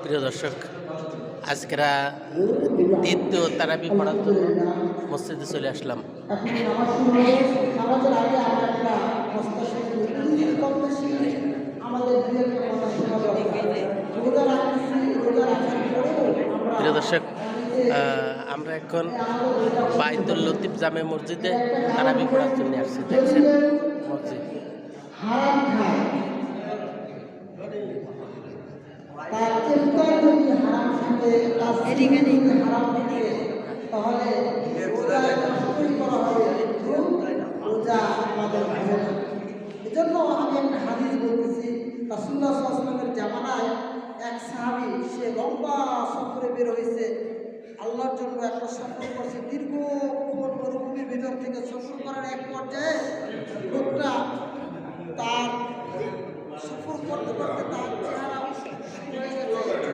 প্রিয় দর্শক, আজকেরা দ্বিতীয় তারাবি পড়ার জন্য মসজিদে চলে আসলাম। প্রিয় দর্শক, আমরা এখন বাইতুল লতিফ জামে মসজিদে তারাবি পড়ার জন্য আসছি। দেখছেন মসজিদ। এজন্য আমি একটা হাদিস বলতেছি, রাসূলুল্লাহ সাল্লাল্লাহু আলাইহি ওয়াসাল্লামের জামানায় এক সাহাবী সে লম্বা সফরে বের হয়েছে, আল্লাহর জন্য একটা সফর করছে, দীর্ঘক্ষণ মরুভূমির ভিতর থেকে সফর করার এক পর্যায়ে লোকটা তার সফর করতে করতে তার